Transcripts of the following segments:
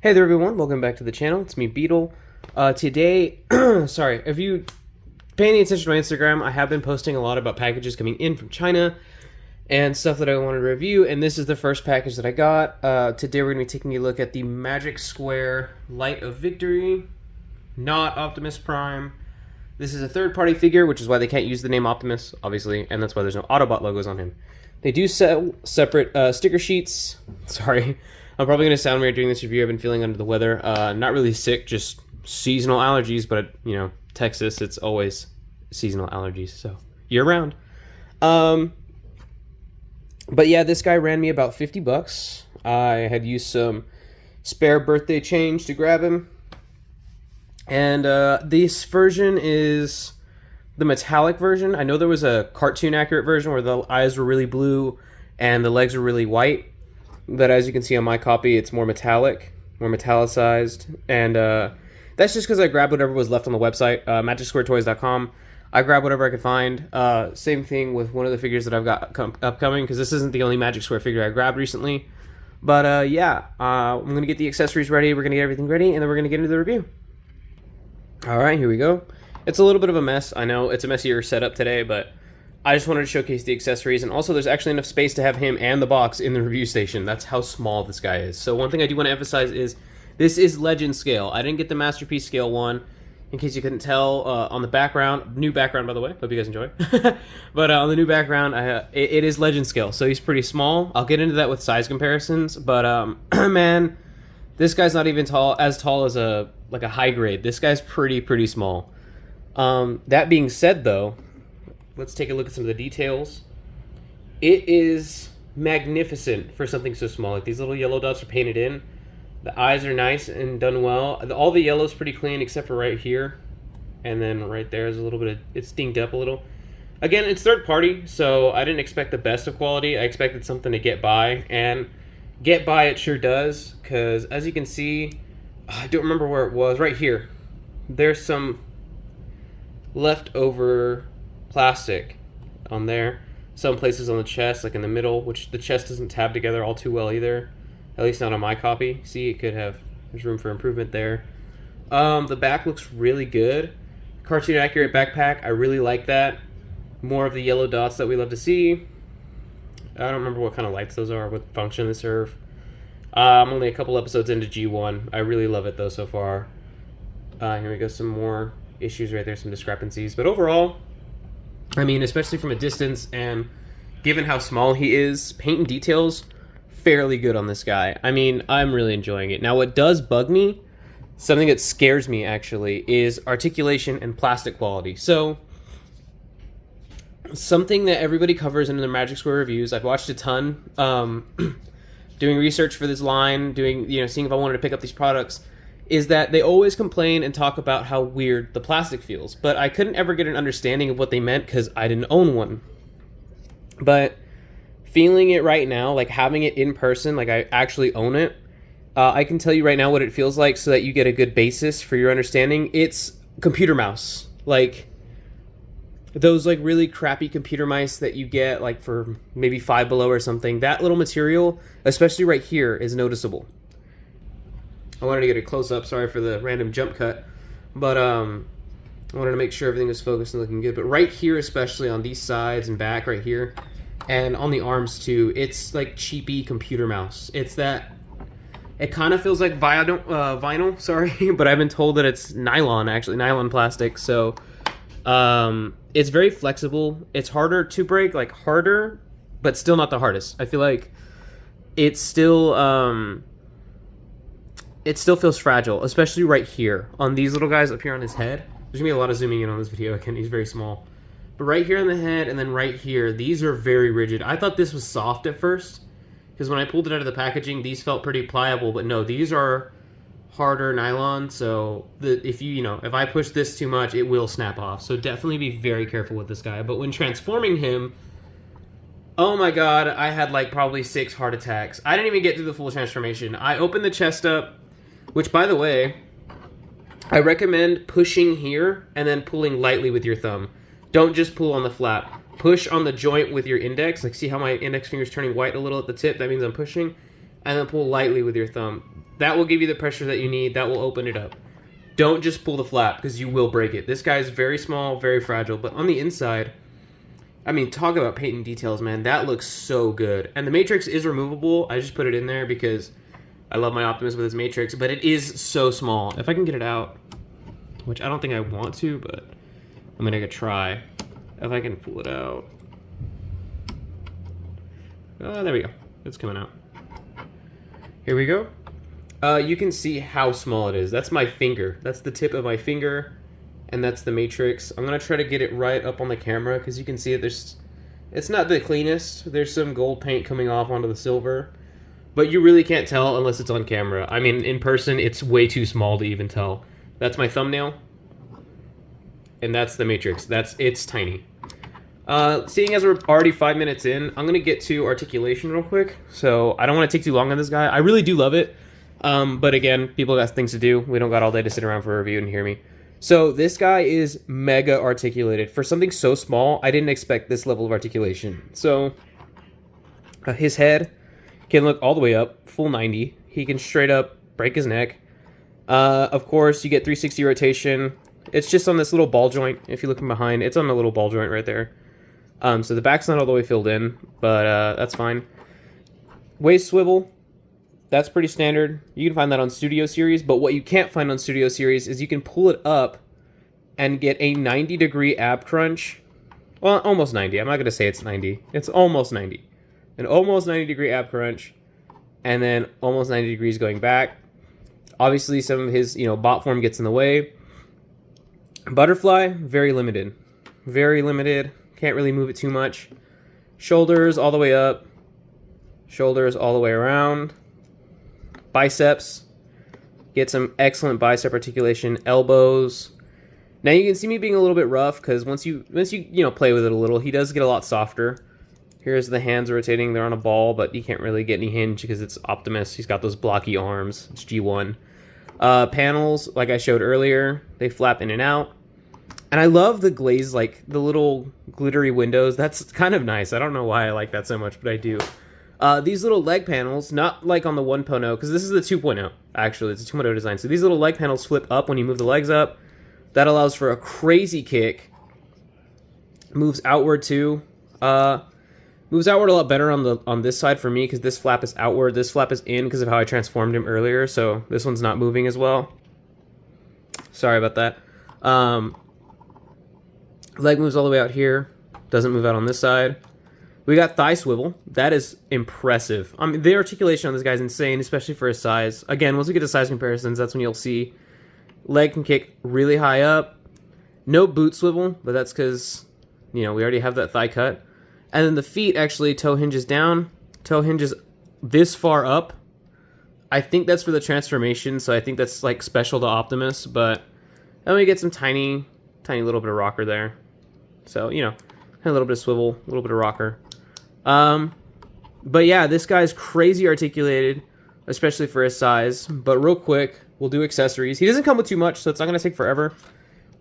Hey there everyone, welcome back to the channel. It's me, Beetle. Today, sorry, if you pay any attention to my Instagram, I have been posting a lot about packages coming in from China and stuff that I wanted to review, and this is the first package that I got. Today we're going to be taking a look at the Magic Square Light of Victory, not Optimus Prime. This is a third-party figure, which is why they can't use the name Optimus, obviously, and that's why there's no Autobot logos on him. They do sell separate sticker sheets. Sorry. I'm probably going to sound weird doing this review. I've been feeling under the weather. Not really sick, just seasonal allergies, but, you know, Texas, it's always seasonal allergies, so year-round. But yeah, this guy ran me about 50 bucks. I had used some spare birthday change to grab him. And this version is the metallic version. I know there was a cartoon-accurate version where the eyes were really blue and the legs were really white. But as you can see on my copy, it's more metallic, more metallicized, and that's just because I grabbed whatever was left on the website, MagicSquareToys.com. I grabbed whatever I could find. Same thing with one of the figures that I've got upcoming, because this isn't the only Magic Square figure I grabbed recently. But yeah, I'm going to get the accessories ready, we're going to get everything ready, and then we're going to get into the review. Alright, here we go. It's a little bit of a mess. I know it's a messier setup today, but I just wanted to showcase the accessories, and also there's actually enough space to have him and the box in the review station. That's how small this guy is. So one thing I do want to emphasize is this is Legend scale. I didn't get the Masterpiece scale one, in case you couldn't tell, on the background. New background, by the way. Hope you guys enjoy. But on the new background, it is Legend scale, so he's pretty small. I'll get into that with size comparisons, but man, this guy's not even as tall as a high grade. This guy's pretty small. That being said, though, let's take a look at some of the details. It is magnificent for something so small. Like, these little yellow dots are painted in. The eyes are nice and done well. All the yellow's pretty clean except for right here. And then right there is a little bit of, it's dinged up a little. Again, it's third party, so I didn't expect the best of quality. I expected something to get by, and get by it sure does, because as you can see, I don't remember where it was, right here. There's some leftover plastic on there. Some places on the chest, like in the middle, which the chest doesn't tab together all too well either. At least not on my copy. See, it could have, there's room for improvement there. The back looks really good. Cartoon accurate backpack, I really like that. More of the yellow dots that we love to see. I don't remember what kind of lights those are, what function they serve. I'm only a couple episodes into G1. I really love it though so far. Here we go, some more issues right there, some discrepancies. But overall, I mean, especially from a distance, and given how small he is, paint and details, fairly good on this guy. I mean, I'm really enjoying it. Now, what does bug me, something that scares me, actually, is articulation and plastic quality. So, something that everybody covers in their Magic Square reviews, I've watched a ton, doing research for this line, seeing if I wanted to pick up these products, is that they always complain and talk about how weird the plastic feels. But I couldn't ever get an understanding of what they meant because I didn't own one. But feeling it right now, like having it in person, like I actually own it, I can tell you right now what it feels like so that you get a good basis for your understanding. It's computer mouse. Like those like really crappy computer mice that you get like for maybe Five Below or something. That little material, especially right here, is noticeable. I wanted to get a close-up, sorry for the random jump cut, but I wanted to make sure everything was focused and looking good. But right here, especially on these sides and back right here, and on the arms too, it's like cheapy computer mouse. It's that, it kind of feels like vinyl, sorry, but I've been told that it's nylon, actually, nylon plastic, so it's very flexible. It's harder to break, like harder, but still not the hardest. I feel like it's still, it still feels fragile, especially right here. On these little guys up here on his head. There's gonna be a lot of zooming in on this video, again, he's very small. But right here on the head, and then right here, these are very rigid. I thought this was soft at first, because when I pulled it out of the packaging, these felt pretty pliable, but no, these are harder nylon, so if I push this too much, it will snap off. So definitely be very careful with this guy. But when transforming him, oh my god, I had like probably 6 heart attacks. I didn't even get through the full transformation. I opened the chest up, which, by the way, I recommend pushing here and then pulling lightly with your thumb. Don't just pull on the flap. Push on the joint with your index. Like, see how my index finger is turning white a little at the tip? That means I'm pushing. And then pull lightly with your thumb. That will give you the pressure that you need. That will open it up. Don't just pull the flap, because you will break it. This guy is very small, very fragile, but on the inside, I mean, talk about paint and details, man. That looks so good. And the matrix is removable. I just put it in there because I love my Optimus with his matrix, but it is so small. If I can get it out, which I don't think I want to, but I'm gonna try. If I can pull it out. There we go. It's coming out. Here we go. You can see how small it is. That's my finger. That's the tip of my finger, and that's the matrix. I'm gonna try to get it right up on the camera because you can see it. It's not the cleanest. There's some gold paint coming off onto the silver, but you really can't tell unless it's on camera. I mean, in person, it's way too small to even tell. That's my thumbnail, and that's the matrix. It's tiny. Seeing as we're already 5 minutes in, I'm gonna get to articulation real quick. So I don't want to take too long on this guy. I really do love it. But again, people got things to do. We don't got all day to sit around for a review and hear me. So this guy is mega articulated. For something so small, I didn't expect this level of articulation. So his head can look all the way up, full 90. He can straight up break his neck. Of course, you get 360 rotation. It's just on this little ball joint. If you look from behind, it's on a little ball joint right there. So the back's not all the way filled in, but that's fine. Waist swivel. That's pretty standard. You can find that on Studio Series, but what you can't find on Studio Series is you can pull it up and get a 90-degree ab crunch. Well, almost 90. I'm not going to say it's 90. It's almost 90. An almost 90-degree ab crunch, and then almost 90 degrees going back. Obviously, some of his, bot form gets in the way. Butterfly, very limited. Very limited. Can't really move it too much. Shoulders all the way up. Shoulders all the way around. Biceps, get some excellent bicep articulation. Elbows. Now you can see me being a little bit rough because once you play with it a little, he does get a lot softer. Here's the hands rotating. They're on a ball, but you can't really get any hinge because it's Optimus. He's got those blocky arms. It's G1. Panels, like I showed earlier, they flap in and out. And I love the glaze, like the little glittery windows. That's kind of nice. I don't know why I like that so much, but I do. These little leg panels, not like on the 1.0, because this is the 2.0, actually. It's a 2.0 design. So these little leg panels flip up when you move the legs up. That allows for a crazy kick. Moves outward, too. Moves outward a lot better on this side for me, because this flap is outward. This flap is in because of how I transformed him earlier, so this one's not moving as well. Sorry about that. Leg moves all the way out here. Doesn't move out on this side. We got thigh swivel. That is impressive. I mean, the articulation on this guy's insane, especially for his size. Again, once we get to size comparisons, that's when you'll see leg can kick really high up. No boot swivel, but that's because, we already have that thigh cut. And then the feet, actually, toe hinges down. Toe hinges this far up. I think that's for the transformation, so I think that's, like, special to Optimus. But then we get some tiny little bit of rocker there. So, a little bit of swivel, a little bit of rocker. But yeah, this guy's crazy articulated, especially for his size. But real quick, we'll do accessories. He doesn't come with too much, so it's not going to take forever.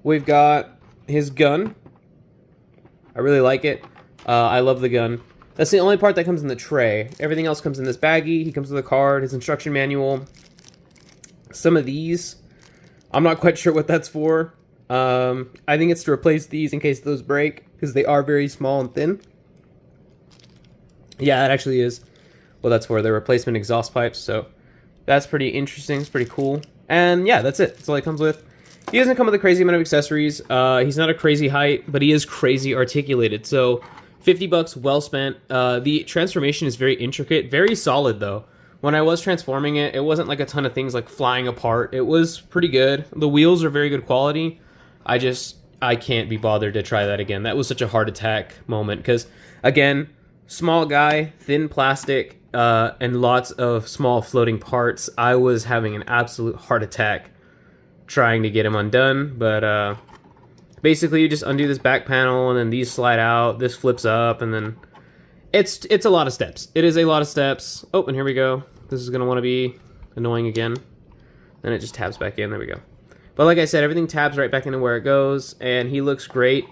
We've got his gun. I really like it. I love the gun. That's the only part that comes in the tray. Everything else comes in this baggie. He comes with a card, his instruction manual. Some of these, I'm not quite sure what that's for. I think it's to replace these in case those break, because they are very small and thin. Yeah, that actually is what that's for. They're replacement exhaust pipes, so that's pretty interesting. It's pretty cool. And yeah, that's it. That's all he comes with. He doesn't come with a crazy amount of accessories. He's not a crazy height, but he is crazy articulated. So $50 well spent. The transformation is very intricate, very solid though. When I was transforming it, it wasn't like a ton of things like flying apart. It was pretty good. The wheels are very good quality. I can't be bothered to try that again. That was such a heart attack moment because, again, small guy, thin plastic, and lots of small floating parts. I was having an absolute heart attack trying to get him undone, but basically you just undo this back panel and then these slide out, this flips up, and then it's a lot of steps. It is a lot of steps. Oh, and here we go. This is going to want to be annoying again. Then it just tabs back in. There we go. But like I said, everything tabs right back into where it goes, and he looks great.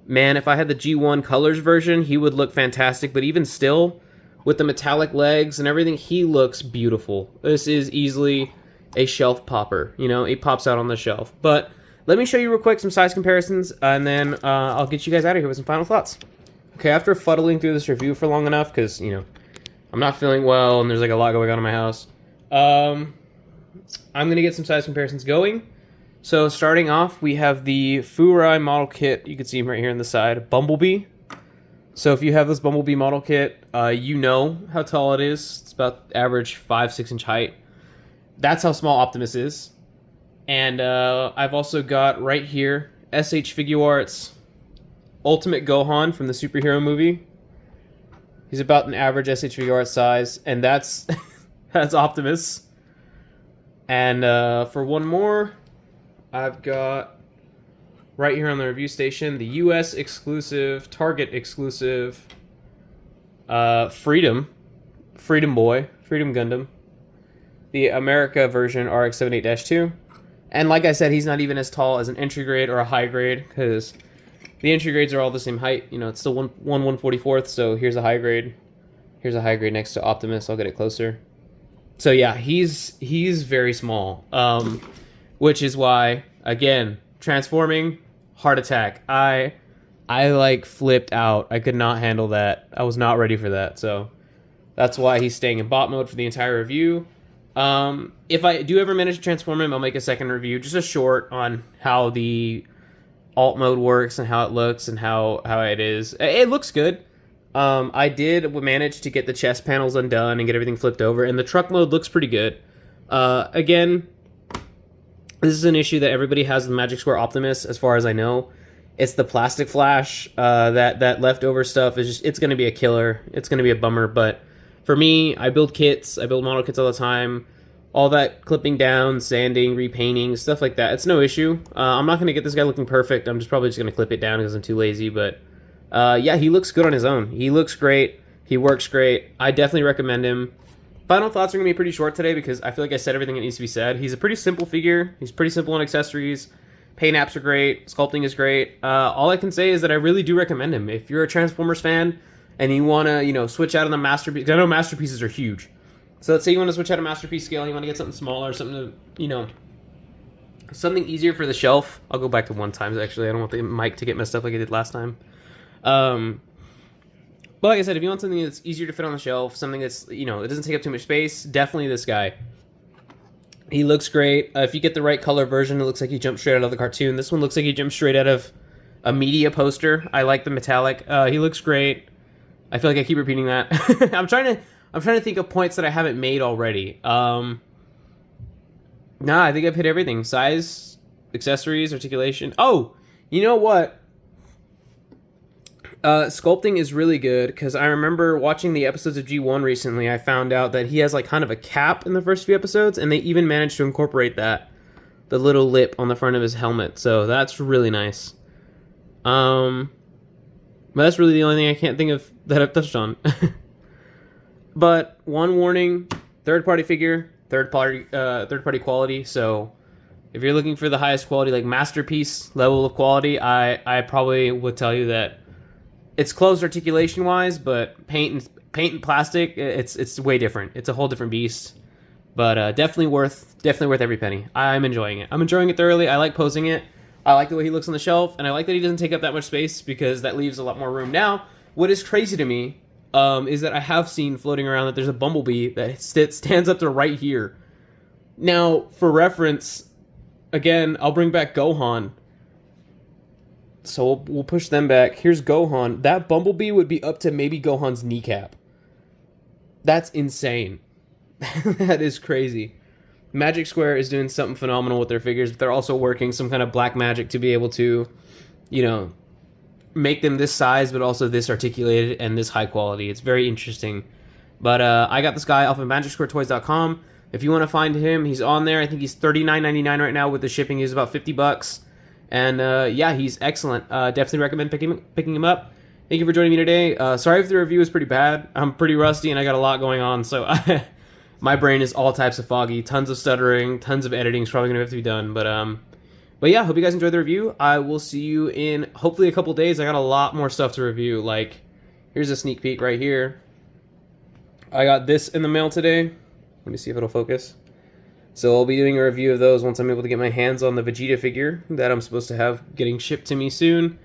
Man, if I had the G1 Colors version, he would look fantastic, but even still, with the metallic legs and everything. He looks beautiful. This is easily a shelf popper. You know, it pops out on the shelf. But let me show you real quick some size comparisons, and then I'll get you guys out of here with some final thoughts. Okay, after fuddling through this review for long enough, because, you know, I'm not feeling well and there's like a lot going on in my house, I'm going to get some size comparisons going. So starting off, we have the Furai model kit. You can see him right here on the side. Bumblebee. So if you have this Bumblebee model kit, you know how tall it is. It's about average 5-6 inch height. That's how small Optimus is. And I've also got right here SH Figuarts Ultimate Gohan from the superhero movie. He's about an average SH Figuarts size, and that's that's Optimus. And for one more, I've got right here on the review station the US exclusive, Target exclusive Freedom Boy, Freedom Gundam, the America version RX-78-2. And like I said, he's not even as tall as an entry grade or a high grade, because the entry grades are all the same height. You know, it's still 1/144th, so here's a high grade. Here's a high grade next to Optimus. I'll get it closer. So yeah, he's very small, which is why, again, transforming, heart attack. I like flipped out. I could not handle that. I was not ready for that. So that's why he's staying in bot mode for the entire review. If I do ever manage to transform him, I'll make a second review, just a short on how the alt mode works and how it looks and how it is. It looks good. I did manage to get the chest panels undone and get everything flipped over, and the truck mode looks pretty good. Again, this is an issue that everybody has with Magic Square Optimus, as far as I know. It's the plastic flash. That leftover stuff is just, it's going to be a killer. It's going to be a bummer, but for me, I build kits. I build model kits all the time. All that clipping down, sanding, repainting, stuff like that, it's no issue. I'm not going to get this guy looking perfect. I'm probably just going to clip it down because I'm too lazy, but yeah, he looks good on his own. He looks great. He works great. I definitely recommend him. Final thoughts are going to be pretty short today because I feel like I said everything that needs to be said. He's a pretty simple figure. He's pretty simple on accessories. Paint apps are great. Sculpting is great. All I can say is that I really do recommend him. If you're a Transformers fan and you want to, you know, switch out on the Masterpiece, because I know Masterpieces are huge. So let's say you want to switch out a Masterpiece scale and you want to get something smaller, something to, you know, something easier for the shelf. I'll go back to 1x, actually. I don't want the mic to get messed up like I did last time. But like I said, if you want something that's easier to fit on the shelf, something that's, you know, it doesn't take up too much space, definitely this guy. He looks great. If you get the right color version, it looks like he jumped straight out of the cartoon. This one looks like he jumped straight out of a media poster. I like the metallic. He looks great. I feel like I keep repeating that. I'm trying to think of points that I haven't made already. Nah, I think I've hit everything. Size, accessories, articulation. Oh, you know what? Sculpting is really good, because I remember watching the episodes of G1 recently. I found out that he has like kind of a cap in the first few episodes, and they even managed to incorporate that, the little lip on the front of his helmet. So that's really nice. But that's really the only thing I can't think of that I've touched on. But one warning: third-party figure, third-party quality. So if you're looking for the highest quality, like Masterpiece level of quality, I probably would tell you that it's close articulation-wise, but paint and plastic, it's way different. It's a whole different beast. But definitely worth every penny. I'm enjoying it. I'm enjoying it thoroughly. I like posing it. I like the way he looks on the shelf, and I like that he doesn't take up that much space, because that leaves a lot more room. Now, what is crazy to me is that I have seen floating around that there's a Bumblebee that stands up to right here. Now, for reference, again, I'll bring back Gohan. So we'll push them back. Here's Gohan. That Bumblebee would be up to maybe Gohan's kneecap. That's insane. That is crazy. Magic Square is doing something phenomenal with their figures, but they're also working some kind of black magic to be able to, you know, make them this size, but also this articulated and this high quality. It's very interesting. But I got this guy off of MagicSquareToys.com. If you want to find him, he's on there. I think he's $39.99 right now. With the shipping, he's about $50. And yeah, he's excellent. Definitely recommend picking him up. Thank you for joining me today. Sorry if the review is pretty bad. I'm pretty rusty and I got a lot going on, so my brain is all types of foggy. Tons of stuttering, tons of editing is probably gonna have to be done. But yeah, hope you guys enjoyed the review. I will see you in hopefully a couple days. I got a lot more stuff to review. Like, here's a sneak peek right here. I got this in the mail today. Let me see if it'll focus. So I'll be doing a review of those once I'm able to get my hands on the Vegeta figure that I'm supposed to have getting shipped to me soon.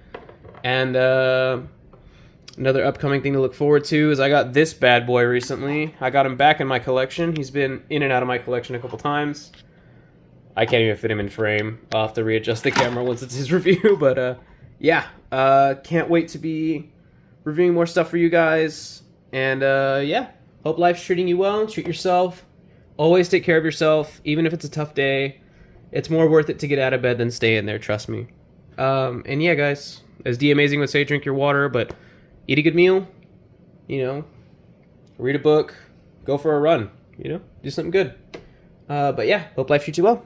And another upcoming thing to look forward to is I got this bad boy recently. I got him back in my collection. He's been in and out of my collection a couple times. I can't even fit him in frame. I'll have to readjust the camera once it's his review. But yeah, can't wait to be reviewing more stuff for you guys. And yeah, hope life's treating you well. Treat yourself. Always take care of yourself, even if it's a tough day. It's more worth it to get out of bed than stay in there, trust me. And yeah, guys, as D Amazing would say, drink your water, but eat a good meal, you know, read a book, go for a run, you know, do something good. But yeah, hope life treats you well.